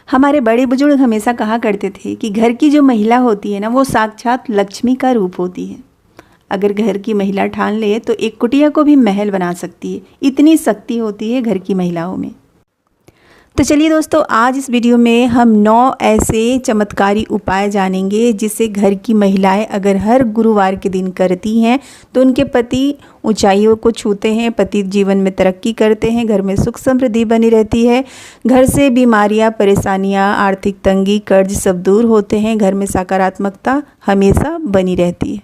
हमारे बड़े बुजुर्ग हमेशा कहा करते थे कि घर की जो महिला होती है ना, वो साक्षात लक्ष्मी का रूप होती है। अगर घर की महिला ठान ले तो एक कुटिया को भी महल बना सकती है। इतनी शक्ति होती है घर की महिलाओं में। तो चलिए दोस्तों, आज इस वीडियो में हम 9 ऐसे चमत्कारी उपाय जानेंगे जिससे घर की महिलाएं अगर हर गुरुवार के दिन करती हैं तो उनके पति ऊंचाइयों को छूते हैं, पति जीवन में तरक्की करते हैं, घर में सुख समृद्धि बनी रहती है, घर से बीमारियां, परेशानियां, आर्थिक तंगी, कर्ज सब दूर होते हैं, घर में सकारात्मकता हमेशा बनी रहती है।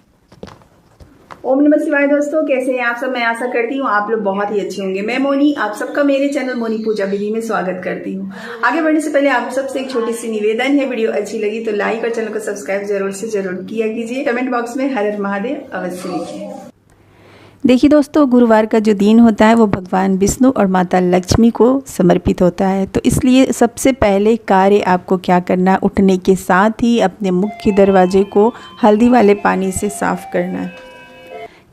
ओम नमः शिवाय। दोस्तों, कैसे हैं आप सब? मैं आशा करती हूँ आप लोग बहुत ही अच्छे होंगे। मैं मोनी आप सबका मेरे चैनल मोनी पूजा विधि में स्वागत करती हूँ। आगे बढ़ने से पहले आप सबसे एक छोटी सी निवेदन है, वीडियो अच्छी लगी तो लाइक और चैनल को सब्सक्राइब जरूर से जरूर किया कीजिए। कमेंट बॉक्स में हर हर महादेव अवश्य लिखिए। देखिए दोस्तों, गुरुवार का जो दिन होता है वो भगवान विष्णु और माता लक्ष्मी को समर्पित होता है। तो इसलिए सबसे पहले कार्य आपको क्या करना, उठने के साथ ही अपने मुख्य दरवाजे को हल्दी वाले पानी से साफ करना है।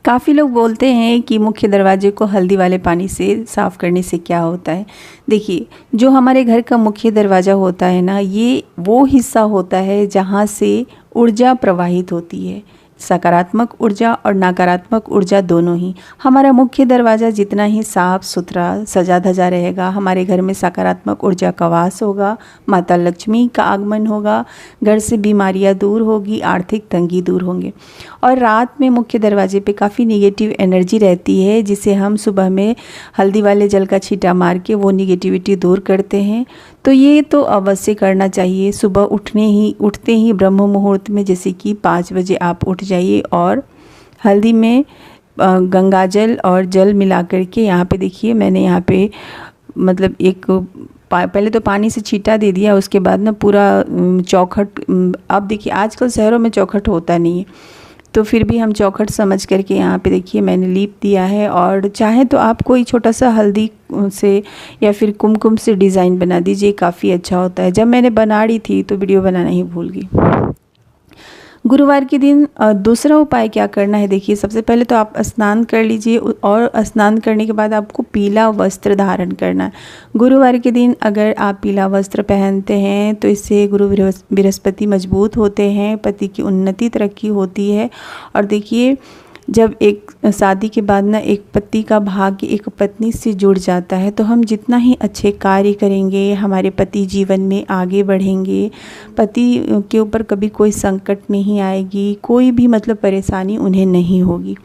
काफ़ी लोग बोलते हैं कि मुख्य दरवाजे को हल्दी वाले पानी से साफ़ करने से क्या होता है। देखिए, जो हमारे घर का मुख्य दरवाज़ा होता है ना, ये वो हिस्सा होता है जहाँ से ऊर्जा प्रवाहित होती है, सकारात्मक ऊर्जा और नकारात्मक ऊर्जा दोनों ही। हमारा मुख्य दरवाज़ा जितना ही साफ़ सुथरा सजा धजा रहेगा, हमारे घर में सकारात्मक ऊर्जा का वास होगा, माता लक्ष्मी का आगमन होगा, घर से बीमारियां दूर होगी, आर्थिक तंगी दूर होंगे। और रात में मुख्य दरवाजे पे काफ़ी नेगेटिव एनर्जी रहती है, जिसे हम सुबह में हल्दी वाले जल का छींटा मार के वो निगेटिविटी दूर करते हैं। तो ये तो अवश्य करना चाहिए। सुबह उठते ही ब्रह्म मुहूर्त में, जैसे कि 5 बजे आप उठ जाइए और हल्दी में गंगा जल और जल मिला करके, यहाँ पे देखिए मैंने यहाँ पे मतलब पहले तो पानी से छींटा दे दिया, उसके बाद ना पूरा चौखट। अब देखिए आजकल शहरों में चौखट होता नहीं है, तो फिर भी हम चौखट समझ करके यहाँ पे देखिए मैंने लीप दिया है। और चाहे तो आप कोई छोटा सा हल्दी से या फिर कुमकुम से डिज़ाइन बना दीजिए, काफ़ी अच्छा होता है। जब मैंने बना रही थी तो वीडियो बनाना ही भूल गई। गुरुवार के दिन दूसरा उपाय क्या करना है, देखिए सबसे पहले तो आप स्नान कर लीजिए और स्नान करने के बाद आपको पीला वस्त्र धारण करना है। गुरुवार के दिन अगर आप पीला वस्त्र पहनते हैं तो इससे गुरु बृहस्पति मजबूत होते हैं, पति की उन्नति तरक्की होती है। और देखिए, जब एक शादी के बाद ना एक पति का भाग्य एक पत्नी से जुड़ जाता है, तो हम जितना ही अच्छे कार्य करेंगे हमारे पति जीवन में आगे बढ़ेंगे, पति के ऊपर कभी कोई संकट नहीं आएगी, कोई भी मतलब परेशानी उन्हें नहीं होगी।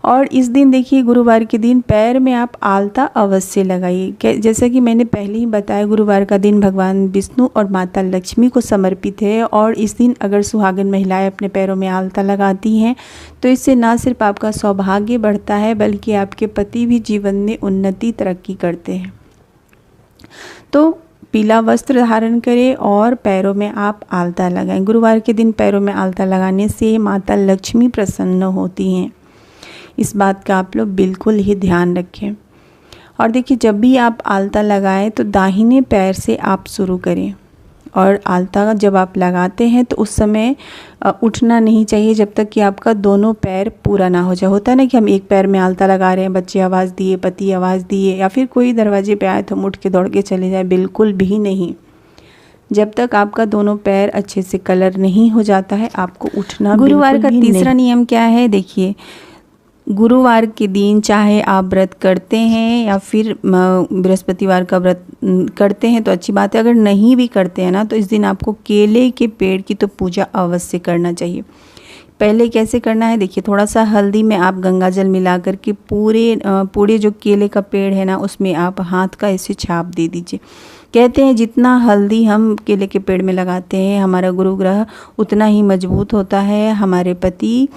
और इस दिन देखिए, गुरुवार के दिन पैर में आप आलता अवश्य लगाइए। जैसा कि मैंने पहले ही बताया, गुरुवार का दिन भगवान विष्णु और माता लक्ष्मी को समर्पित है। और इस दिन अगर सुहागन महिलाएं अपने पैरों में आलता लगाती हैं तो इससे ना सिर्फ आपका सौभाग्य बढ़ता है, बल्कि आपके पति भी जीवन में उन्नति तरक्की करते हैं। तो पीला वस्त्र धारण करें और पैरों में आप आलता लगाएं। गुरुवार के दिन पैरों में आलता लगाने से माता लक्ष्मी प्रसन्न होती हैं। इस बात का आप लोग बिल्कुल ही ध्यान रखें। और देखिए, जब भी आप आलता लगाएं तो दाहिने पैर से आप शुरू करें। और आलता जब आप लगाते हैं तो उस समय उठना नहीं चाहिए जब तक कि आपका दोनों पैर पूरा ना हो जाए। होता है ना कि हम एक पैर में आलता लगा रहे हैं, बच्चे आवाज़ दिए, पति आवाज़ दिए, या फिर कोई दरवाजे पे आए तो हम उठ के दौड़ के चले जाए, बिल्कुल भी नहीं। जब तक आपका दोनों पैर अच्छे से कलर नहीं हो जाता है, आपको उठना। गुरुवार का तीसरा नियम क्या है, देखिए गुरुवार के दिन चाहे आप व्रत करते हैं या फिर बृहस्पतिवार का व्रत करते हैं तो अच्छी बात है। अगर नहीं भी करते हैं ना, तो इस दिन आपको केले के पेड़ की तो पूजा अवश्य करना चाहिए। पहले कैसे करना है, देखिए थोड़ा सा हल्दी में आप गंगा जल मिला करके पूरे जो केले का पेड़ है ना, उसमें आप हाथ का ऐसे छाप दे दीजिए। कहते हैं जितना हल्दी हम केले के पेड़ में लगाते हैं, हमारा गुरु ग्रह उतना ही मजबूत होता है, हमारे पति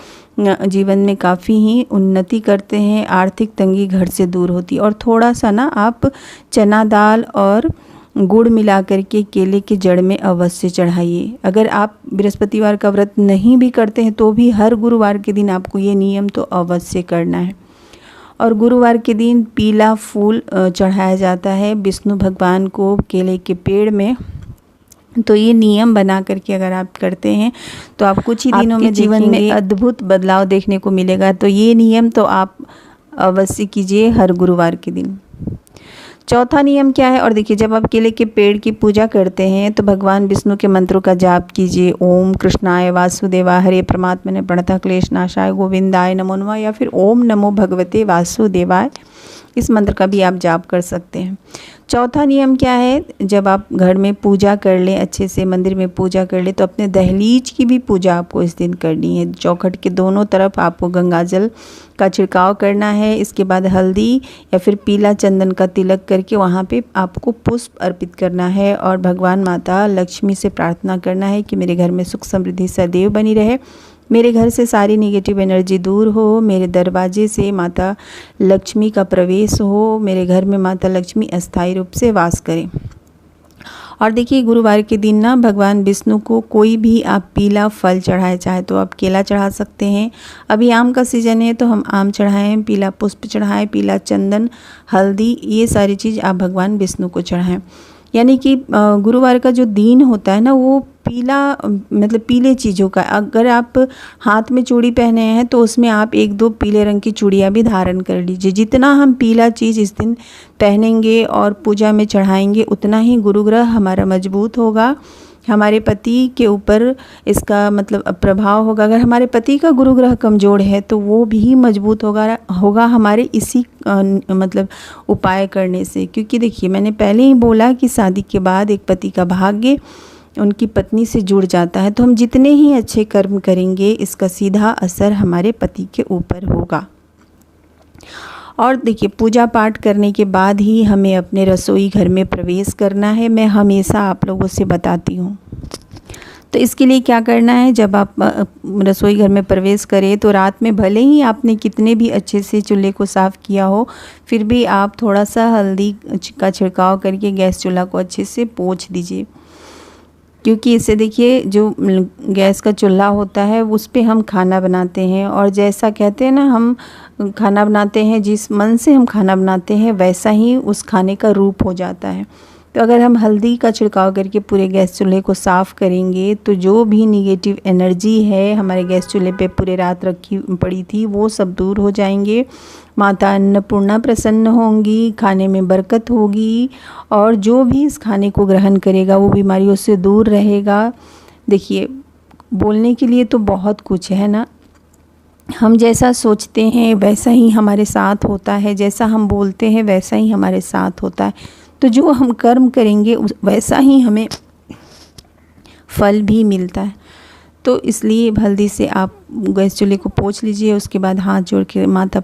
जीवन में काफ़ी ही उन्नति करते हैं, आर्थिक तंगी घर से दूर होती है। और थोड़ा सा ना आप चना दाल और गुड़ मिला करके केले के जड़ में अवश्य चढ़ाइए। अगर आप बृहस्पतिवार का व्रत नहीं भी करते हैं तो भी हर गुरुवार के दिन आपको ये नियम तो अवश्य करना है। और गुरुवार के दिन पीला फूल चढ़ाया जाता है विष्णु भगवान को केले के पेड़ में। तो ये नियम बना करके अगर आप करते हैं तो आप कुछ ही दिनों में जीवन में अद्भुत बदलाव देखने को मिलेगा। तो ये नियम तो आप अवश्य कीजिए हर गुरुवार के दिन। चौथा नियम क्या है? और देखिए, जब आप केले के पेड़ की पूजा करते हैं तो भगवान विष्णु के मंत्रों का जाप कीजिए। ओम कृष्णाय वासुदेवाय हरे परमात्मने प्रणतः क्लेशनाशाय गोविंदाय नमो नमः, या फिर ओम नमो भगवते वासुदेवाय, इस मंत्र का भी आप जाप कर सकते हैं। चौथा नियम क्या है? जब आप घर में पूजा कर लें, अच्छे से मंदिर में पूजा कर लें, तो अपने दहलीज की भी पूजा आपको इस दिन करनी है। चौखट के दोनों तरफ आपको गंगा जल का छिड़काव करना है। इसके बाद हल्दी या फिर पीला चंदन का तिलक करके वहाँ पे आपको पुष्प अर्पित करना है और भगवान माता लक्ष्मी से प्रार्थना करना है कि मेरे घर में सुख समृद्धि सदैव बनी रहे, मेरे घर से सारी नेगेटिव एनर्जी दूर हो, मेरे दरवाजे से माता लक्ष्मी का प्रवेश हो, मेरे घर में माता लक्ष्मी अस्थायी रूप से वास करें। और देखिए, गुरुवार के दिन ना भगवान विष्णु को कोई भी आप पीला फल चढ़ाए, चाहे तो आप केला चढ़ा सकते हैं, अभी आम का सीज़न है तो हम आम चढ़ाएं, पीला पुष्प चढ़ाएं, पीला चंदन, हल्दी, ये सारी चीज़ आप भगवान विष्णु को चढ़ाएं। यानी कि गुरुवार का जो दिन होता है ना, वो पीला, मतलब पीले चीज़ों का, अगर आप हाथ में चूड़ी पहने हैं तो उसमें आप 1-2 पीले रंग की चूड़ियाँ भी धारण कर लीजिए। जितना हम पीला चीज़ इस दिन पहनेंगे और पूजा में चढ़ाएंगे, उतना ही गुरुग्रह हमारा मजबूत होगा, हमारे पति के ऊपर इसका मतलब प्रभाव होगा। अगर हमारे पति का गुरुग्रह कमज़ोर है तो वो भी मजबूत होगा हमारे इसी मतलब उपाय करने से। क्योंकि देखिए, मैंने पहले ही बोला कि शादी के बाद एक पति का भाग्य उनकी पत्नी से जुड़ जाता है, तो हम जितने ही अच्छे कर्म करेंगे इसका सीधा असर हमारे पति के ऊपर होगा। और देखिए, पूजा पाठ करने के बाद ही हमें अपने रसोई घर में प्रवेश करना है, मैं हमेशा आप लोगों से बताती हूँ। तो इसके लिए क्या करना है, जब आप रसोई घर में प्रवेश करें तो रात में भले ही आपने कितने भी अच्छे से चूल्हे को साफ़ किया हो, फिर भी आप थोड़ा सा हल्दी का छिड़काव करके गैस चूल्हा को अच्छे से पोंछ दीजिए। क्योंकि इससे देखिए, जो गैस का चूल्हा होता है उस पे हम खाना बनाते हैं, और जैसा कहते हैं ना, हम खाना बनाते हैं, जिस मन से हम खाना बनाते हैं वैसा ही उस खाने का रूप हो जाता है। तो अगर हम हल्दी का छिड़काव करके पूरे गैस चूल्हे को साफ़ करेंगे तो जो भी निगेटिव एनर्जी है हमारे गैस चूल्हे पे पूरे रात रखी पड़ी थी, वो सब दूर हो जाएंगे। माता अन्नपूर्णा प्रसन्न होंगी, खाने में बरकत होगी, और जो भी इस खाने को ग्रहण करेगा वो बीमारियों से दूर रहेगा। देखिए, बोलने के लिए तो बहुत कुछ है ना, हम जैसा सोचते हैं वैसा ही हमारे साथ होता है, जैसा हम बोलते हैं वैसा ही हमारे साथ होता है। तो जो हम कर्म करेंगे वैसा ही हमें फल भी मिलता है। तो इसलिए हल्दी से आप गैस चूल्हे को पोंछ लीजिए। उसके बाद हाथ जोड़ के माता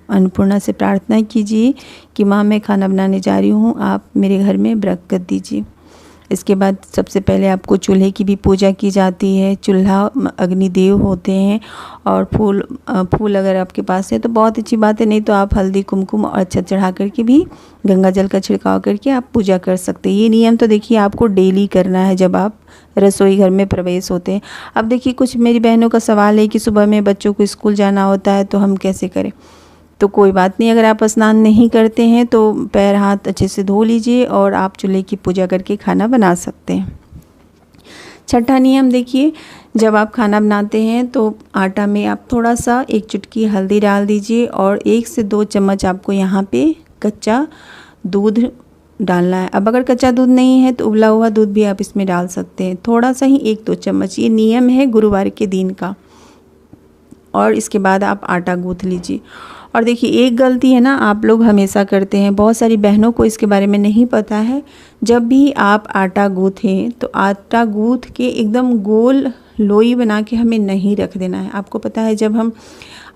अन्नपूर्णा से प्रार्थना कीजिए कि माँ, मैं खाना बनाने जा रही हूँ, आप मेरे घर में बरकत दीजिए। इसके बाद सबसे पहले आपको चूल्हे की भी पूजा की जाती है। चूल्हा अग्निदेव होते हैं, और फूल अगर आपके पास है तो बहुत अच्छी बात है, नहीं तो आप हल्दी कुमकुम और अक्षत चढ़ा करके भी गंगा जल का छिड़काव करके आप पूजा कर सकते हैं। ये नियम तो देखिए आपको डेली करना है जब आप रसोई घर में प्रवेश होते हैं। अब देखिए, कुछ मेरी बहनों का सवाल है कि सुबह में बच्चों को स्कूल जाना होता है तो हम कैसे करें। तो कोई बात नहीं, अगर आप स्नान नहीं करते हैं तो पैर हाथ अच्छे से धो लीजिए और आप चूल्हे की पूजा करके खाना बना सकते हैं। छठा नियम देखिए, जब आप खाना बनाते हैं तो आटा में आप थोड़ा सा 1 चुटकी हल्दी डाल दीजिए, और 1 से 2 चम्मच आपको यहाँ पे कच्चा दूध डालना है। अब अगर कच्चा दूध नहीं है तो उबला हुआ दूध भी आप इसमें डाल सकते हैं, थोड़ा सा ही 1-2 चम्मच। ये नियम है गुरुवार के दिन का। और इसके बाद आप आटा गूँथ लीजिए। और देखिए, एक गलती है ना, आप लोग हमेशा करते हैं, बहुत सारी बहनों को इसके बारे में नहीं पता है। जब भी आप आटा गूँथें तो आटा गूँथ के एकदम गोल लोई बना के हमें नहीं रख देना है। आपको पता है, जब हम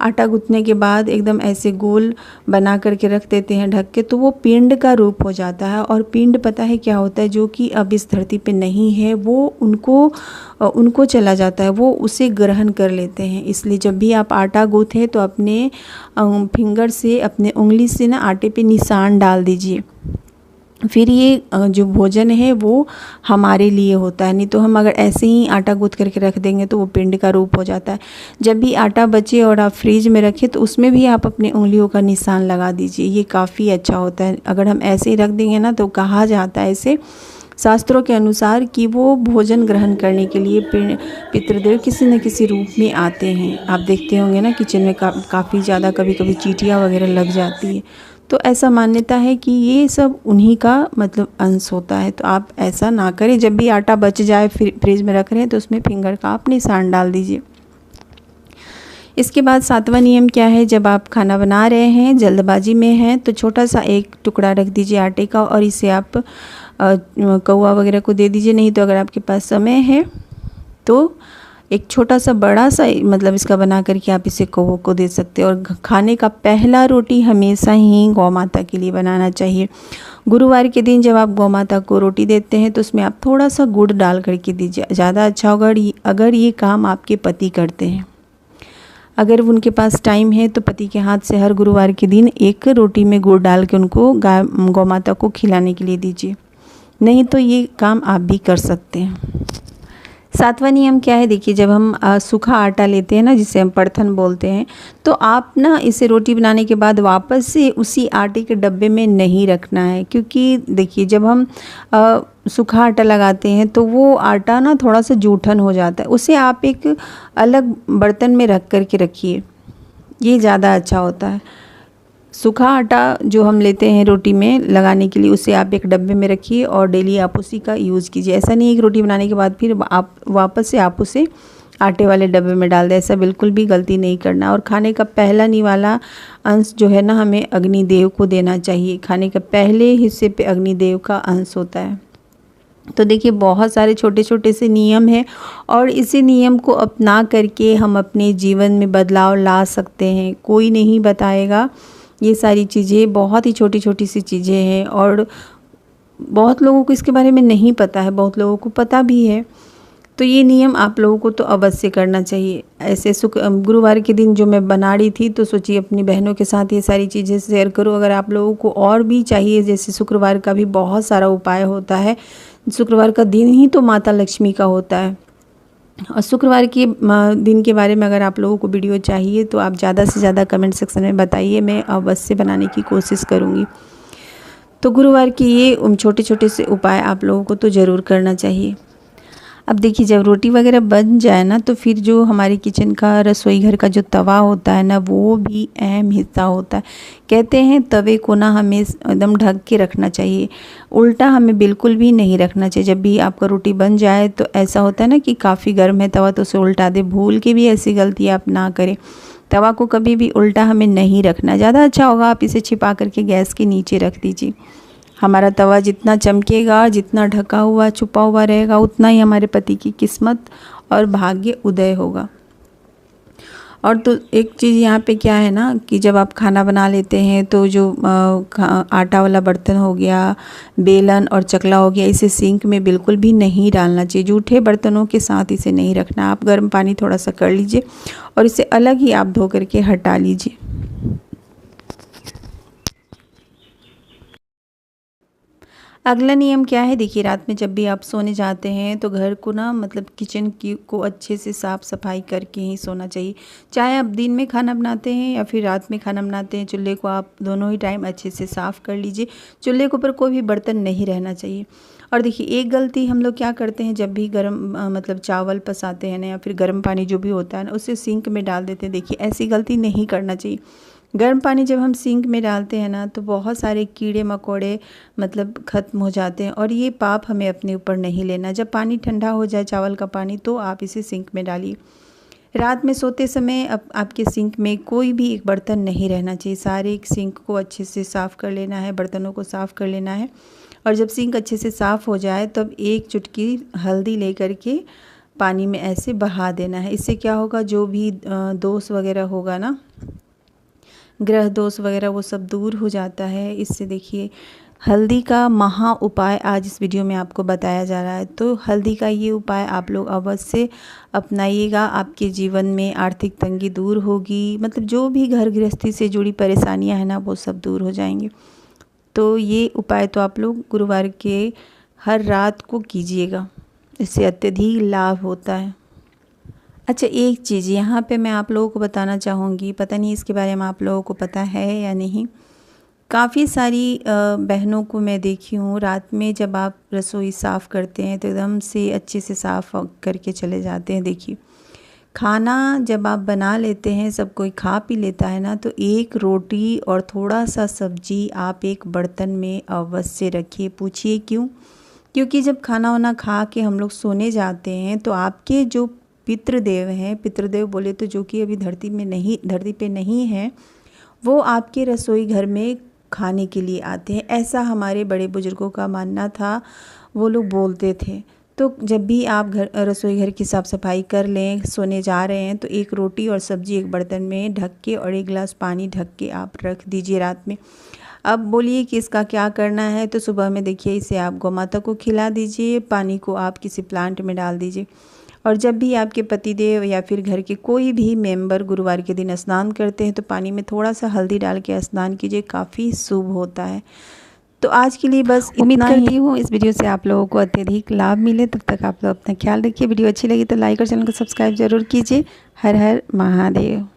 आटा गूँथने के बाद एकदम ऐसे गोल बना करके रख देते हैं ढक के, तो वो पिंड का रूप हो जाता है। और पिंड पता है क्या होता है, जो कि अब इस धरती पे नहीं है, वो उनको चला जाता है, वो उसे ग्रहण कर लेते हैं। इसलिए जब भी आप आटा गूँथें तो अपने फिंगर से, अपने उंगली से ना आटे पे निशान डाल दीजिए। फिर ये जो भोजन है वो हमारे लिए होता है, नहीं तो हम अगर ऐसे ही आटा गूँथ करके रख देंगे तो वो पिंड का रूप हो जाता है। जब भी आटा बचे और आप फ्रिज में रखें तो उसमें भी आप अपनी उंगलियों का निशान लगा दीजिए, ये काफ़ी अच्छा होता है। अगर हम ऐसे ही रख देंगे ना तो कहा जाता है ऐसे शास्त्रों के अनुसार कि वो भोजन ग्रहण करने के लिए पितृदेव किसी न किसी रूप में आते हैं। आप देखते होंगे ना, किचन में काफ़ी ज़्यादा कभी कभी चींटियाँ वगैरह लग जाती है, तो ऐसा मान्यता है कि ये सब उन्हीं का मतलब अंश होता है। तो आप ऐसा ना करें, जब भी आटा बच जाए फ्रिज में रख रहे हैं तो उसमें फिंगर का आप निशान डाल दीजिए। इसके बाद 7वां नियम क्या है, जब आप खाना बना रहे हैं, जल्दबाजी में हैं, तो छोटा सा एक टुकड़ा रख दीजिए आटे का और इसे आप कौवा वगैरह को दे दीजिए। नहीं तो अगर आपके पास समय है तो एक छोटा सा बड़ा सा मतलब इसका बना करके आप इसे कौवों को दे सकते हैं। और खाने का पहला रोटी हमेशा ही गौ माता के लिए बनाना चाहिए। गुरुवार के दिन जब आप गौ माता को रोटी देते हैं तो उसमें आप थोड़ा सा गुड़ डाल करके दीजिए, ज़्यादा अच्छा होगा अगर ये काम आपके पति करते हैं। अगर उनके पास टाइम है तो पति के हाथ से हर गुरुवार के दिन एक रोटी में गुड़ डाल के उनको गौ माता को खिलाने के लिए दीजिए। नहीं तो ये काम आप भी कर सकते हैं। 7वां नियम क्या है, देखिए जब हम सूखा आटा लेते हैं ना, जिसे हम परथन बोलते हैं, तो आप ना इसे रोटी बनाने के बाद वापस से उसी आटे के डब्बे में नहीं रखना है। क्योंकि देखिए जब हम सूखा आटा लगाते हैं तो वो आटा ना थोड़ा सा जूठन हो जाता है। उसे आप एक अलग बर्तन में रख करके रखिए, ये ज़्यादा अच्छा होता है। सूखा आटा जो हम लेते हैं रोटी में लगाने के लिए, उसे आप एक डब्बे में रखिए और डेली आप उसी का यूज़ कीजिए। ऐसा नहीं है कि रोटी बनाने के बाद फिर आप वापस से आप उसे आटे वाले डब्बे में डाल दें, ऐसा बिल्कुल भी गलती नहीं करना। और खाने का पहला निवाला अंश जो है ना, हमें अग्निदेव को देना चाहिए। खाने के पहले हिस्से पे अग्निदेव का अंश होता है। तो देखिए बहुत सारे छोटे छोटे से नियम हैं और इसी नियम को अपना करके हम अपने जीवन में बदलाव ला सकते हैं। कोई नहीं बताएगा, ये सारी चीज़ें बहुत ही छोटी छोटी सी चीज़ें हैं और बहुत लोगों को इसके बारे में नहीं पता है, बहुत लोगों को पता भी है। तो ये नियम आप लोगों को तो अवश्य करना चाहिए। ऐसे गुरुवार के दिन जो मैं बना रही थी तो सोची अपनी बहनों के साथ ये सारी चीज़ें शेयर करूँ। अगर आप लोगों को और भी चाहिए, जैसे शुक्रवार का भी बहुत सारा उपाय होता है। शुक्रवार का दिन ही तो माता लक्ष्मी का होता है। और शुक्रवार के दिन के बारे में अगर आप लोगों को वीडियो चाहिए तो आप ज़्यादा से ज़्यादा कमेंट सेक्शन में बताइए, मैं अवश्य बनाने की कोशिश करूँगी। तो गुरुवार के ये छोटे छोटे से उपाय आप लोगों को तो ज़रूर करना चाहिए। अब देखिए जब रोटी वगैरह बन जाए ना, तो फिर जो हमारे किचन का, रसोई घर का जो तवा होता है ना, वो भी अहम हिस्सा होता है। कहते हैं तवे को ना हमें एकदम ढक के रखना चाहिए, उल्टा हमें बिल्कुल भी नहीं रखना चाहिए। जब भी आपका रोटी बन जाए तो ऐसा होता है ना कि काफ़ी गर्म है तवा, तो उसे उल्टा दे। भूल के भी ऐसी गलती आप ना करें। तवा को कभी भी उल्टा हमें नहीं रखना। ज़्यादा अच्छा होगा आप इसे छिपा करके गैस के नीचे रख दीजिए। हमारा तवा जितना चमकेगा, जितना ढका हुआ छुपा हुआ रहेगा, उतना ही हमारे पति की किस्मत और भाग्य उदय होगा। और तो एक चीज़ यहाँ पे क्या है ना कि जब आप खाना बना लेते हैं तो जो आटा वाला बर्तन हो गया, बेलन और चकला हो गया, इसे सिंक में बिल्कुल भी नहीं डालना चाहिए। जूठे बर्तनों के साथ इसे नहीं रखना। आप गर्म पानी थोड़ा सा कर लीजिए और इसे अलग ही आप धो करके हटा लीजिए। अगला नियम क्या है, देखिए रात में जब भी आप सोने जाते हैं तो घर को ना मतलब किचन की को अच्छे से साफ़ सफाई करके ही सोना चाहिए। चाहे आप दिन में खाना बनाते हैं या फिर रात में खाना बनाते हैं, चूल्हे को आप दोनों ही टाइम अच्छे से साफ़ कर लीजिए। चूल्हे के ऊपर कोई भी बर्तन नहीं रहना चाहिए। और देखिए एक गलती हम लोग क्या करते हैं, जब भी गर्म मतलब चावल पसाते हैं ना या फिर गर्म पानी जो भी होता है ना, उसे सिंक में डाल देते हैं। देखिए ऐसी गलती नहीं करना चाहिए। गर्म पानी जब हम सिंक में डालते हैं ना, तो बहुत सारे कीड़े मकोड़े मतलब ख़त्म हो जाते हैं और ये पाप हमें अपने ऊपर नहीं लेना। जब पानी ठंडा हो जाए चावल का पानी, तो आप इसे सिंक में डालिए। रात में सोते समय आपके सिंक में कोई भी एक बर्तन नहीं रहना चाहिए। सारे एक सिंक को अच्छे से साफ़ कर लेना है, बर्तनों को साफ़ कर लेना है। और जब सिंक अच्छे से साफ़ हो जाए तब एक चुटकी हल्दी ले करके पानी में ऐसे बहा देना है। इससे क्या होगा, जो भी दोष वगैरह होगा ना, ग्रह दोष वगैरह, वो सब दूर हो जाता है इससे। देखिए हल्दी का महा उपाय आज इस वीडियो में आपको बताया जा रहा है। तो हल्दी का ये उपाय आप लोग अवश्य अपनाइएगा। आपके जीवन में आर्थिक तंगी दूर होगी, मतलब जो भी घर गृहस्थी से जुड़ी परेशानियां हैं ना, वो सब दूर हो जाएंगी। तो ये उपाय तो आप लोग गुरुवार के हर रात को कीजिएगा, इससे अत्यधिक लाभ होता है। अच्छा एक चीज़ यहाँ पे मैं आप लोगों को बताना चाहूँगी, पता नहीं इसके बारे में आप लोगों को पता है या नहीं। काफ़ी सारी बहनों को मैं देखी हूँ, रात में जब आप रसोई साफ़ करते हैं तो एकदम से अच्छे से साफ़ करके चले जाते हैं। देखिए खाना जब आप बना लेते हैं, सब कोई खा पी लेता है ना, तो एक रोटी और थोड़ा सा सब्जी आप एक बर्तन में अवश्य रखिए। पूछिए क्यों? क्योंकि जब खाना वाना खा के हम लोग सोने जाते हैं तो आपके जो पितृदेव हैं, पितृदेव बोले तो जो कि अभी धरती पे नहीं है, वो आपके रसोई घर में खाने के लिए आते हैं। ऐसा हमारे बड़े बुजुर्गों का मानना था, वो लोग बोलते थे। तो जब भी आप रसोई घर की साफ़ सफाई कर लें, सोने जा रहे हैं, तो एक रोटी और सब्ज़ी एक बर्तन में ढक के और एक गिलास पानी ढक के आप रख दीजिए रात में। अब बोलिए कि इसका क्या करना है, तो सुबह में देखिए इसे आप गौ माता को खिला दीजिए, पानी को आप किसी प्लांट में डाल दीजिए। और जब भी आपके पतिदेव या फिर घर के कोई भी मेंबर गुरुवार के दिन स्नान करते हैं तो पानी में थोड़ा सा हल्दी डाल के स्नान कीजिए, काफ़ी शुभ होता है। तो आज के लिए बस उम्मीद करती हूँ इस वीडियो से आप लोगों को अत्यधिक लाभ मिले। तब तक आप लोग अपना ख्याल रखिए। वीडियो अच्छी लगी तो लाइक और चैनल को सब्सक्राइब जरूर कीजिए। हर हर महादेव।